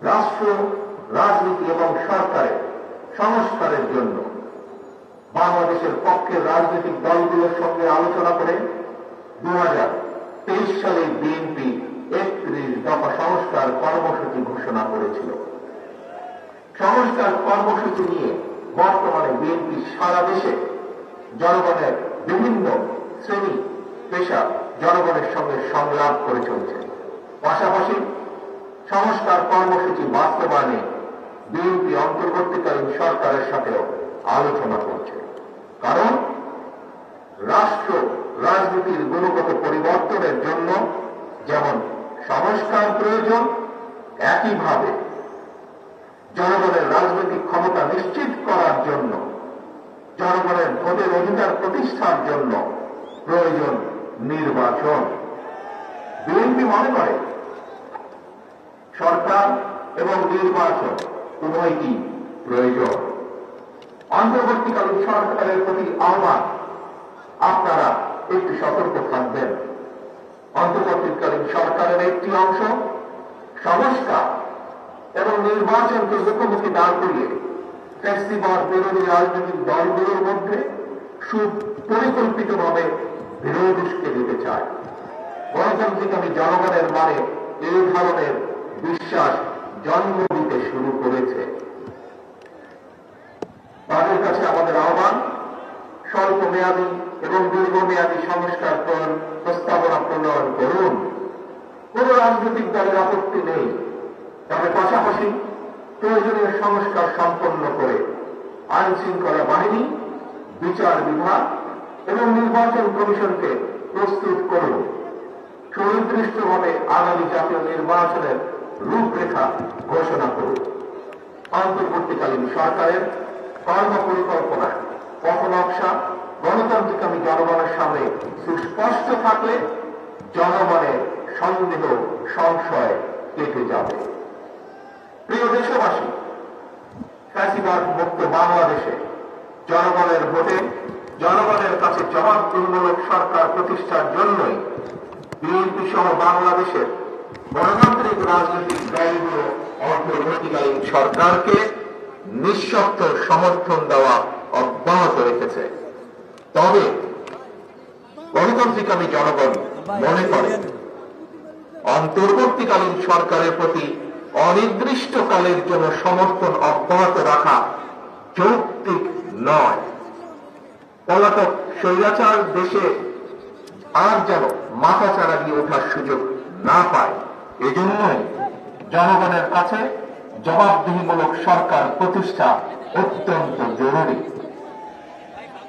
রাষ্ট্র রাজনীতি এবং সরকারের সংস্কারের জন্য বাংলাদেশের পক্ষে রাজনৈতিক দলগুলোর সঙ্গে আলোচনা করে 2023 সালে বিএনপি 31 দফা সংস্কার কর্মসূচি ঘোষণা করেছিল। সংস্কার কর্মসূচি নিয়ে বর্তমানে বিএনপি সারা দেশে জনগণের বিভিন্ন শ্রেণী পেশা জনগণের সঙ্গে সংলাপ করে চলছে। পাশাপাশি সংস্কার কর্মসূচি বাস্তবায়নে বিএনপি অন্তর্বর্তীকালীন সরকারের সাথেও আলোচনা করছে। কারণ রাষ্ট্র রাজনীতির গুণগত পরিবর্তনের জন্য যেমন সংস্কার প্রয়োজন, একইভাবে জনগণের রাজনৈতিক ক্ষমতা নিশ্চিত করার জন্য, জনগণের ভোটের অধিকার প্রতিষ্ঠার জন্য প্রয়োজন নির্বাচন। বিএনপি মনে করে সরকার এবং নির্বাচন উভয়ই প্রয়োজন। অন্তর্বর্তীকালীন সরকারের প্রতি আহ্বান, আপনারা একটু সতর্ক থাকবেন। অন্তর্বর্তীকালীন সরকারের একটি অংশ সংস্কার এবং নির্বাচনকে মুখোমুখি দাঁড় করিয়ে ফ্যাসিবাদ বিরোধী রাজনৈতিক দলগুলোর মধ্যে সুপরিকল্পিতভাবে বিরোধ উস্কে দিতে চায়। গণতান্ত্রিক জনগণের মানে এই ধরনের বিশ্বাস জন্ম দিতে শুরু করেছে। তাদের কাছে আমাদের আহ্বান, স্বল্প মেয়াদী এবং দীর্ঘমেয়াদী সংস্কার প্রস্তাবনা প্রণয়ন করুন। কোন রাজনৈতিক দলের আপত্তি নেই, তবে পাশাপাশি প্রয়োজনীয় সংস্কার সম্পন্ন করে আইন শৃঙ্খলা বাহিনী, বিচার বিভাগ এবং নির্বাচন কমিশনকে প্রস্তুত করুন। সুনির্দিষ্টভাবে আগামী জাতীয় নির্বাচনের রূপরেখা ঘোষণা করুন। অন্তর্বর্তীকালীন সরকারের কর্মপরিকল্পনায় পথনকশা গণতান্ত্রিক জনগণের সামনে সুস্পষ্ট থাকলে জনগণের সন্দেহ সংশয় কেটে যাবে। প্রিয় দেশবাসী, ফ্যাসিবাদ মুক্ত বাংলাদেশে জনগণের ভোটে জনগণের কাছে জবাবদিহিমূলক সরকার প্রতিষ্ঠার জন্যই বিএনপি সহ বাংলাদেশের গণতান্ত্রিক রাজনৈতিক দলগুলো অন্তর্বর্তীকালীন সরকারকে নিঃশর্ত সমর্থন দেওয়া অব্যাহত রেখেছে। তবে গণতান্ত্রিক জনগণ মনে করে অন্তর্বর্তীকালীন সরকারের প্রতি অনির্দিষ্টকালের জন্য সমর্থন অব্যাহত রাখা যৌক্তিক নয়। পলাতক স্বৈরাচার দেশে আর যেন মাথাচাড়া দিয়ে ওঠার সুযোগ না পায়, এজন্যই জনগণের কাছে জবাবদিহিমূলক সরকার প্রতিষ্ঠা অত্যন্ত জরুরি।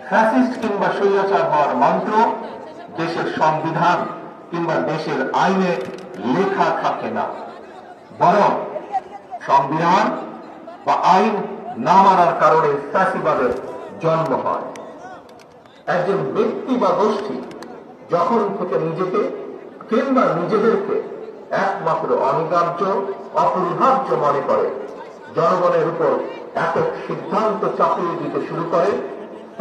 ফ্যাসিস্ট কিংবা স্বৈরাচার হওয়ার মন্ত্র দেশের সংবিধান কিংবা দেশের আইনে লেখা থাকে না, বরং সংবিধান বা আইন না মানার কারণে ফ্যাসিবাদের জন্ম হয়। একজন ব্যক্তি বা গোষ্ঠী যখন থেকে নিজেকে কিংবা নিজেদেরকে একমাত্র অনিবার্য অপরিহার্য মনে করে, জনগণের উপর একক সিদ্ধান্ত চাপিয়ে দিতে শুরু করে,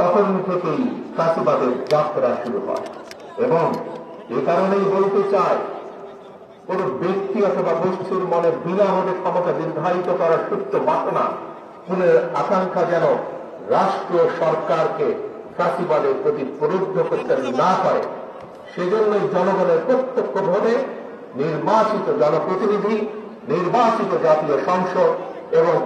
তখন থেকেই ফ্যাসিবাদের যাত্রা শুরু হয়। এবং এ কারণেই বলতে চায়, কোন ব্যক্তি অথবা গোষ্ঠীর মনে বিনামূল্যে ক্ষমতা নির্ধারিত করার সুপ্ত বাসনা, কোন আকাঙ্ক্ষা যেন রাষ্ট্র সরকারকে ফ্যাসিবাদের প্রতি প্রলুব্ধ করতে না পারে, সেজন্যই জনগণের প্রত্যক্ষ ভোটে নির্বাচিত জনপ্রতিনিধি, নির্বাচিত জাতীয় সংসদ এবং